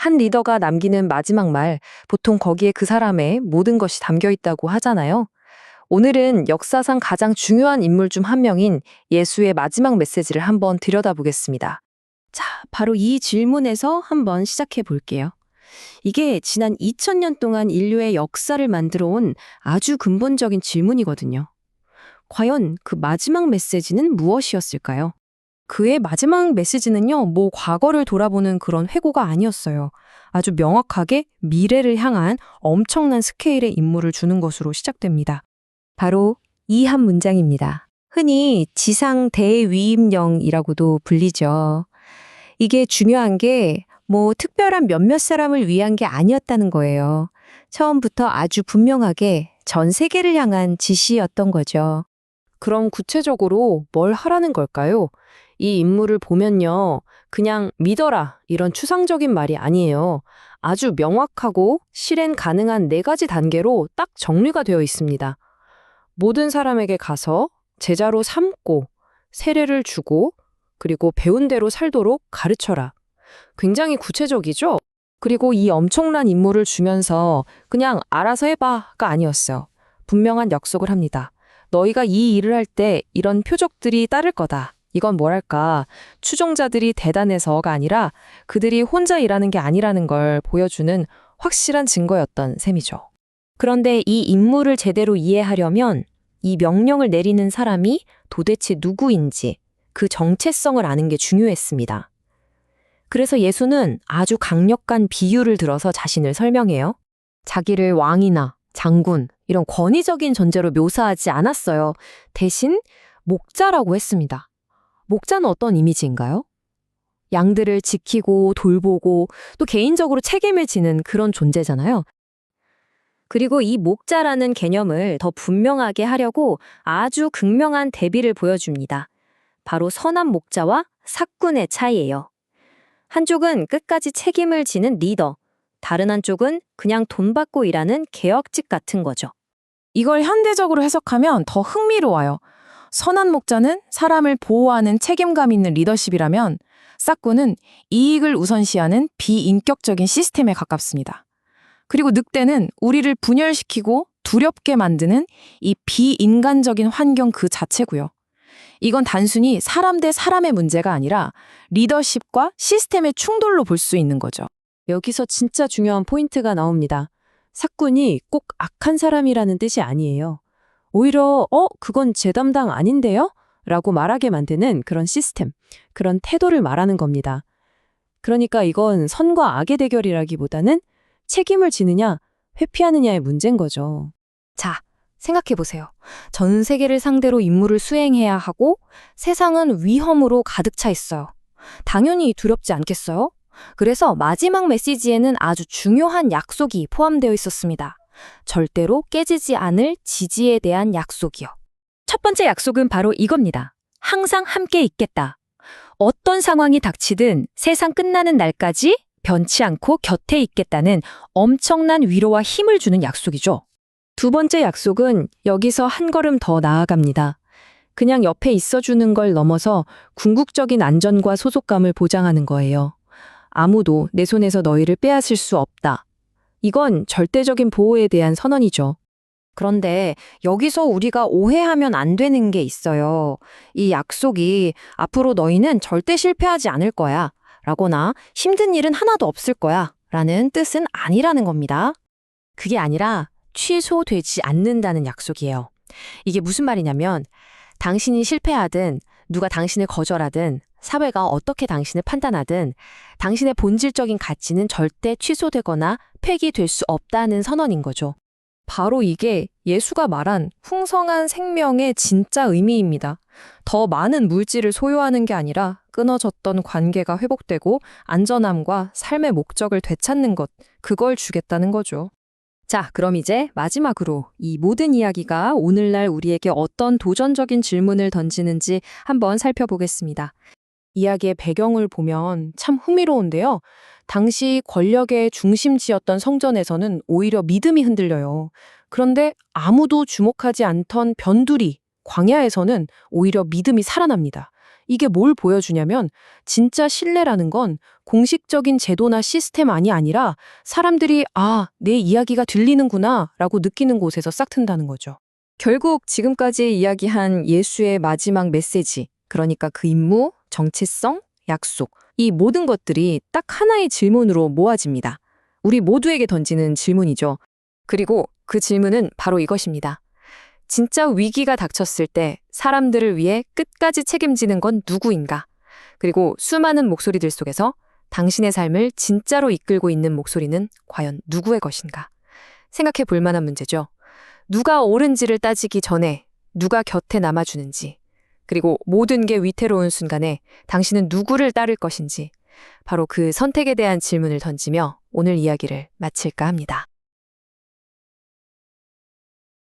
한 리더가 남기는 마지막 말, 보통 거기에 그 사람의 모든 것이 담겨 있다고 하잖아요. 오늘은 역사상 가장 중요한 인물 중 한 명인 예수의 마지막 메시지를 한번 들여다보겠습니다. 자, 바로 이 질문에서 한번 시작해 볼게요. 이게 지난 2000년 동안 인류의 역사를 만들어 온 아주 근본적인 질문이거든요. 과연 그 마지막 메시지는 무엇이었을까요? 그의 마지막 메시지는요, 과거를 돌아보는 그런 회고가 아니었어요. 아주 명확하게 미래를 향한 엄청난 스케일의 임무를 주는 것으로 시작됩니다. 바로 이 한 문장입니다. 흔히 지상 대위임령이라고도 불리죠. 이게 중요한 게 특별한 몇몇 사람을 위한 게 아니었다는 거예요. 처음부터 아주 분명하게 전 세계를 향한 지시였던 거죠. 그럼 구체적으로 뭘 하라는 걸까요? 이 인물을 보면요, 그냥 믿어라 이런 추상적인 말이 아니에요. 아주 명확하고 실행 가능한 4가지 단계로 딱 정리가 되어 있습니다. 모든 사람에게 가서 제자로 삼고 세례를 주고 그리고 배운 대로 살도록 가르쳐라. 굉장히 구체적이죠? 그리고 이 엄청난 임무를 주면서 그냥 알아서 해봐가 아니었어요. 분명한 약속을 합니다. 너희가 이 일을 할 때 이런 표적들이 따를 거다. 이건 뭐랄까, 추종자들이 대단해서가 아니라 그들이 혼자 일하는 게 아니라는 걸 보여주는 확실한 증거였던 셈이죠. 그런데 이 임무를 제대로 이해하려면 이 명령을 내리는 사람이 도대체 누구인지 그 정체성을 아는 게 중요했습니다. 그래서 예수는 아주 강력한 비유를 들어서 자신을 설명해요. 자기를 왕이나 장군, 이런 권위적인 존재로 묘사하지 않았어요. 대신 목자라고 했습니다. 목자는 어떤 이미지인가요? 양들을 지키고 돌보고 또 개인적으로 책임을 지는 그런 존재잖아요. 그리고 이 목자라는 개념을 더 분명하게 하려고 아주 극명한 대비를 보여줍니다. 바로 선한 목자와 삭군의 차이예요. 한쪽은 끝까지 책임을 지는 리더, 다른 한쪽은 그냥 돈 받고 일하는 개혁직 같은 거죠. 이걸 현대적으로 해석하면 더 흥미로워요. 선한 목자는 사람을 보호하는 책임감 있는 리더십이라면 싹군은 이익을 우선시하는 비인격적인 시스템에 가깝습니다. 그리고 늑대는 우리를 분열시키고 두렵게 만드는 이 비인간적인 환경 그 자체고요. 이건 단순히 사람 대 사람의 문제가 아니라 리더십과 시스템의 충돌로 볼 수 있는 거죠. 여기서 진짜 중요한 포인트가 나옵니다. 삭군이 꼭 악한 사람이라는 뜻이 아니에요. 오히려 그건 제 담당 아닌데요? 라고 말하게 만드는 그런 시스템, 그런 태도를 말하는 겁니다. 그러니까 이건 선과 악의 대결이라기보다는 책임을 지느냐, 회피하느냐의 문제인 거죠. 자, 생각해보세요. 전 세계를 상대로 임무를 수행해야 하고 세상은 위험으로 가득 차 있어요. 당연히 두렵지 않겠어요? 그래서 마지막 메시지에는 아주 중요한 약속이 포함되어 있었습니다. 절대로 깨지지 않을 지지에 대한 약속이요. 첫 번째 약속은 바로 이겁니다. 항상 함께 있겠다. 어떤 상황이 닥치든 세상 끝나는 날까지 변치 않고 곁에 있겠다는 엄청난 위로와 힘을 주는 약속이죠. 두 번째 약속은 여기서 한 걸음 더 나아갑니다. 그냥 옆에 있어주는 걸 넘어서 궁극적인 안전과 소속감을 보장하는 거예요. 아무도 내 손에서 너희를 빼앗을 수 없다. 이건 절대적인 보호에 대한 선언이죠. 그런데 여기서 우리가 오해하면 안 되는 게 있어요. 이 약속이 앞으로 너희는 절대 실패하지 않을 거야. 라거나 힘든 일은 하나도 없을 거야. 라는 뜻은 아니라는 겁니다. 그게 아니라 취소되지 않는다는 약속이에요. 이게 무슨 말이냐면 당신이 실패하든 누가 당신을 거절하든 사회가 어떻게 당신을 판단하든 당신의 본질적인 가치는 절대 취소되거나 폐기될 수 없다는 선언인 거죠. 바로 이게 예수가 말한 풍성한 생명의 진짜 의미입니다. 더 많은 물질을 소유하는 게 아니라 끊어졌던 관계가 회복되고 안전함과 삶의 목적을 되찾는 것, 그걸 주겠다는 거죠. 자, 그럼 이제 마지막으로 이 모든 이야기가 오늘날 우리에게 어떤 도전적인 질문을 던지는지 한번 살펴보겠습니다. 이야기의 배경을 보면 참 흥미로운데요. 당시 권력의 중심지였던 성전에서는 오히려 믿음이 흔들려요. 그런데 아무도 주목하지 않던 변두리, 광야에서는 오히려 믿음이 살아납니다. 이게 뭘 보여주냐면 진짜 신뢰라는 건 공식적인 제도나 시스템이 아니라 사람들이 내 이야기가 들리는구나 라고 느끼는 곳에서 싹 튼다는 거죠. 결국 지금까지 이야기한 예수의 마지막 메시지, 그러니까 그 임무, 정체성, 약속, 이 모든 것들이 딱 하나의 질문으로 모아집니다. 우리 모두에게 던지는 질문이죠. 그리고 그 질문은 바로 이것입니다. 진짜 위기가 닥쳤을 때 사람들을 위해 끝까지 책임지는 건 누구인가? 그리고 수많은 목소리들 속에서 당신의 삶을 진짜로 이끌고 있는 목소리는 과연 누구의 것인가? 생각해 볼 만한 문제죠. 누가 옳은지를 따지기 전에 누가 곁에 남아주는지, 그리고 모든 게 위태로운 순간에 당신은 누구를 따를 것인지, 바로 그 선택에 대한 질문을 던지며 오늘 이야기를 마칠까 합니다.